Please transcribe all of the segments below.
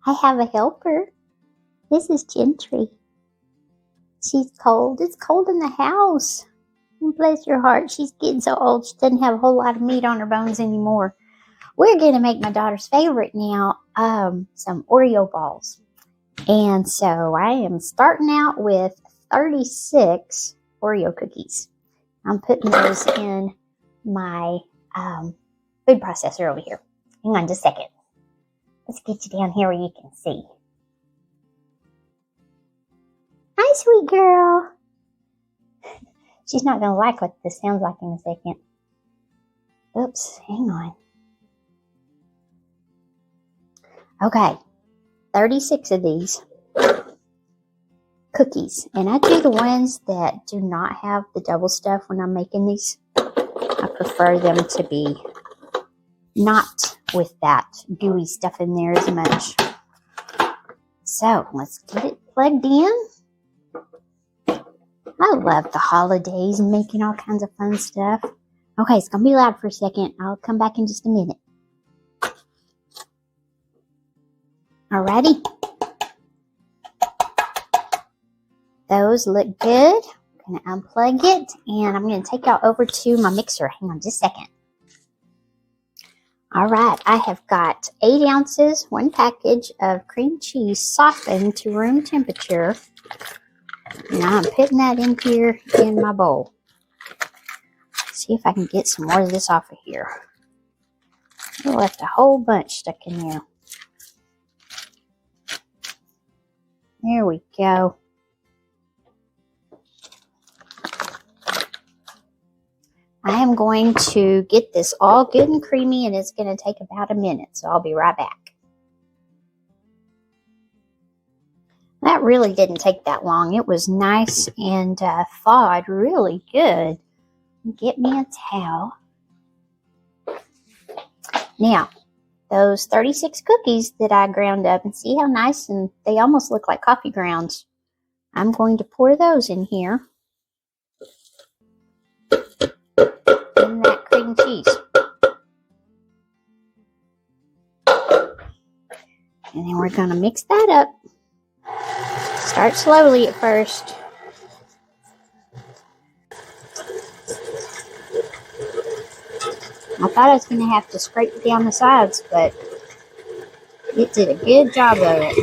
I have a helper. This is Gentry. She's cold. It's cold in the house. Bless your heart. She's getting so old she doesn't have a whole lot of meat on her bones anymore. We're going to make my daughter's favorite now, some Oreo balls. And so I am starting out with 36 Oreo cookies. I'm putting those in my food processor over here. Hang on just a second. Let's get you down here where you can see. Hi, sweet girl. She's not going to like what this sounds like in a second. Oops, hang on. Okay, 36 of these cookies. And I do the ones that do not have the double stuff when I'm making these. I prefer them to be not with that gooey stuff in there as much. So, let's get it plugged in. I love the holidays and making all kinds of fun stuff. Okay, it's going to be loud for a second. I'll come back in just a minute. Alrighty. Those look good. I'm going to unplug it and I'm going to take y'all over to my mixer. Hang on just a second. Alright, I have got 8 ounces, 1 package of cream cheese softened to room temperature. Now I'm putting that in here in my bowl. See if I can get some more of this off of here. I left a whole bunch stuck in there. There we go. I am going to get this all good and creamy, and it's going to take about a minute, so I'll be right back. That really didn't take that long. It was nice and thawed really good. Get me a towel. Now, those 36 cookies that I ground up, and see how nice, and they almost look like coffee grounds. I'm going to pour those in here. In that cream cheese. And then we're going to mix that up. Start slowly at first. I thought I was going to have to scrape down the sides, but it did a good job of it.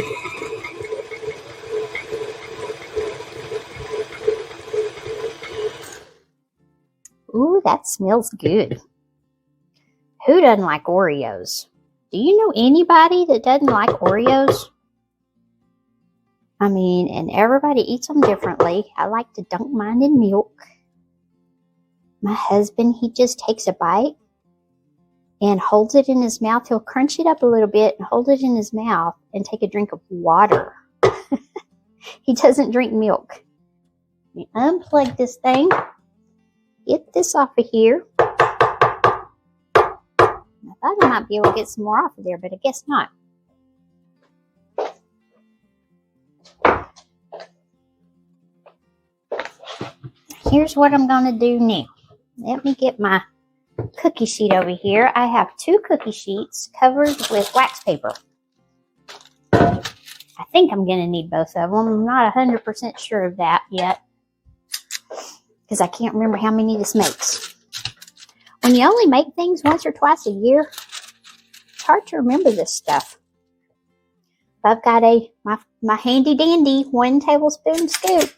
Ooh, that smells good. Who doesn't like Oreos? Do you know anybody that doesn't like Oreos? I mean, and everybody eats them differently. I like to dunk mine in milk. My husband, he just takes a bite and holds it in his mouth. He'll crunch it up a little bit and hold it in his mouth and take a drink of water. He doesn't drink milk. Let me unplug this thing. Get this off of here. I thought I might be able to get some more off of there, but I guess not. Here's what I'm going to do now. Let me get my cookie sheet over here. I have 2 cookie sheets covered with wax paper. I think I'm going to need both of them. I'm not 100% sure of that yet, because I can't remember how many this makes. When you only make things once or twice a year, it's hard to remember this stuff. I've got my handy dandy 1 tablespoon scoop.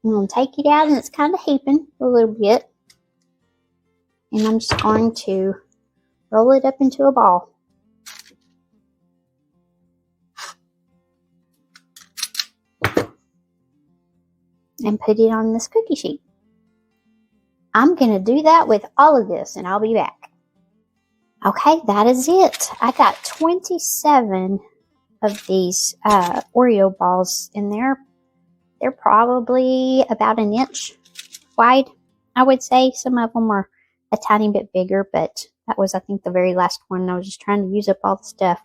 I'm going to take it out, and it's kind of heaping a little bit. And I'm just going to roll it up into a ball. And put it on this cookie sheet. I'm going to do that with all of this, and I'll be back. Okay, that is it. I got 27 of these Oreo balls in there. They're probably about 1 inch wide, I would say. Some of them are a tiny bit bigger, but that was, I think, the very last one. I was just trying to use up all the stuff.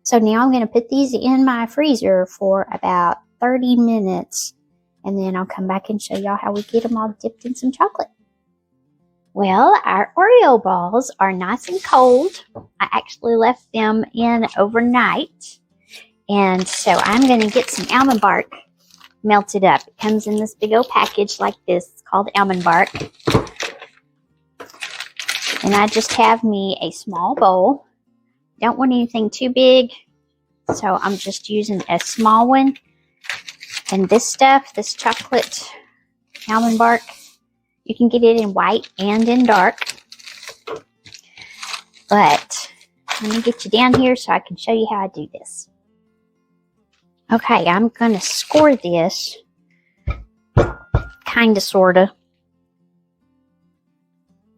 So now I'm going to put these in my freezer for about 30 minutes. And then I'll come back and show y'all how we get them all dipped in some chocolate. Well, our Oreo balls are nice and cold. I actually left them in overnight. And so I'm going to get some almond bark melted up. It comes in this big old package like this. It's called Almond Bark. And I just have me a small bowl. Don't want anything too big, so I'm just using a small one. And this stuff, this chocolate almond bark, you can get it in white and in dark. But let me get you down here so I can show you how I do this. Okay, I'm going to score this, kind of, sort of.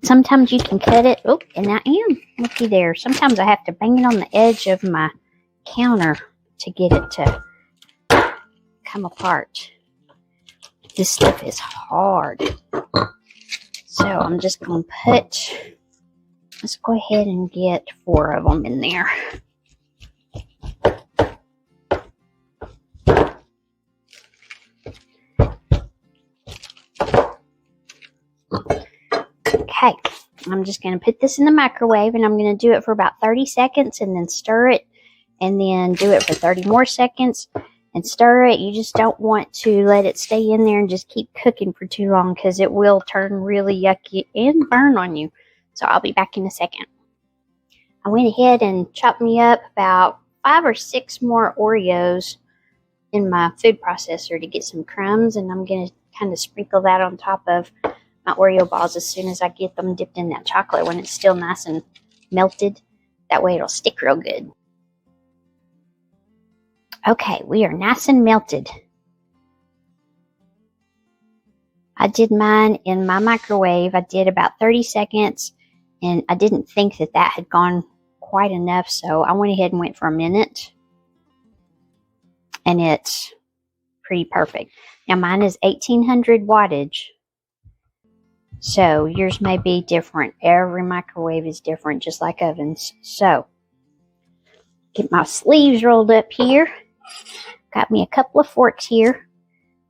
Sometimes you can cut it. Oh, and I am. Looky there. Sometimes I have to bang it on the edge of my counter to get it to come apart. This stuff is hard. So I'm just going to put, let's go ahead and get 4 of them in there. Okay, I'm just going to put this in the microwave, and I'm going to do it for about 30 seconds and then stir it, and then do it for 30 more seconds and stir it. You just don't want to let it stay in there and just keep cooking for too long, because it will turn really yucky and burn on you. So I'll be back in a second. I went ahead and chopped me up about 5 or 6 more Oreos in my food processor to get some crumbs, and I'm going to kind of sprinkle that on top of my Oreo balls as soon as I get them dipped in that chocolate when it's still nice and melted. That way it'll stick real good. Okay, we are nice and melted. I did mine in my microwave. I did about 30 seconds, and I didn't think that that had gone quite enough, so I went ahead and went for a minute. And it's pretty perfect. Now mine is 1800 wattage. So yours may be different. Every microwave is different, just like ovens. So get my sleeves rolled up here. Got me a couple of forks here.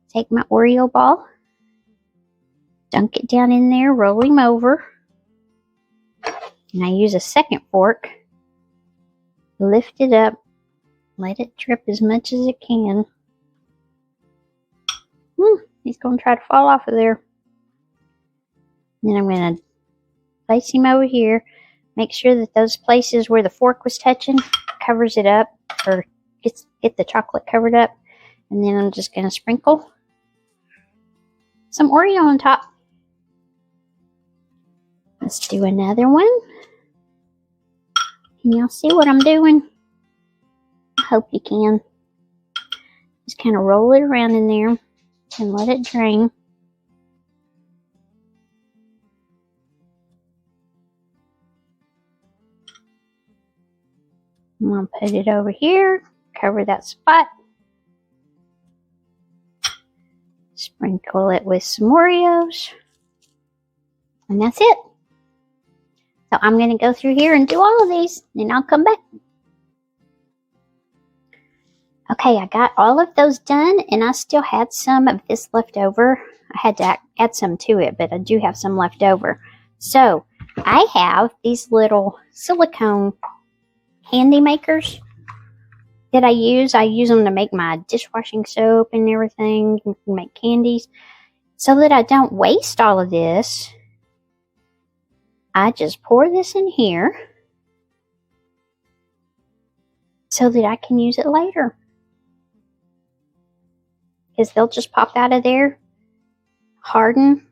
Take my Oreo ball. Dunk it down in there. Roll him over. And I use a second fork. Lift it up. Let it drip as much as it can. He's going to try to fall off of there. Then I'm going to place him over here. Make sure that those places where the fork was touching covers it up, or get the chocolate covered up. And then I'm just going to sprinkle some Oreo on top. Let's do another one. Can y'all see what I'm doing? I hope you can. Just kind of roll it around in there and let it drain. I'm going to put it over here, cover that spot, sprinkle it with some Oreos, and that's it. So I'm going to go through here and do all of these, and I'll come back. Okay, I got all of those done, and I still had some of this left over. I had to add some to it, but I do have some left over. So I have these little silicone candy makers that I use. I use them to make my dishwashing soap and everything, and make candies. So that I don't waste all of this, I just pour this in here so that I can use it later. Because they'll just pop out of there, harden,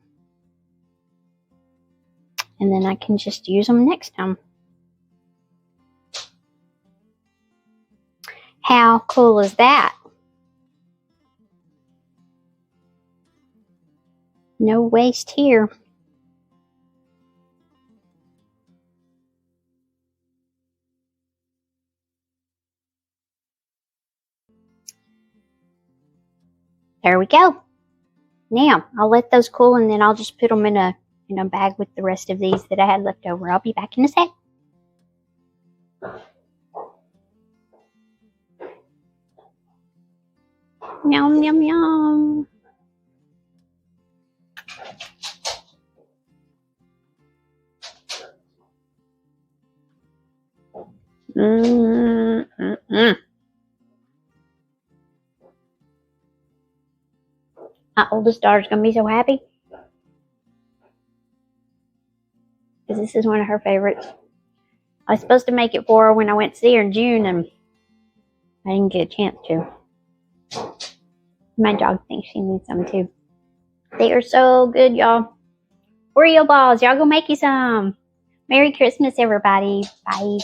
and then I can just use them next time. How cool is that? No waste here. There we go. Now, I'll let those cool, and then I'll just put them in a bag with the rest of these that I had left over. I'll be back in a sec. Yum, yum, yum. My oldest daughter's going to be so happy. Because this is one of her favorites. I was supposed to make it for her when I went to see her in June, and I didn't get a chance to. My dog thinks she needs some too. They are so good, y'all. Oreo balls. Y'all go make you some. Merry Christmas, everybody. Bye.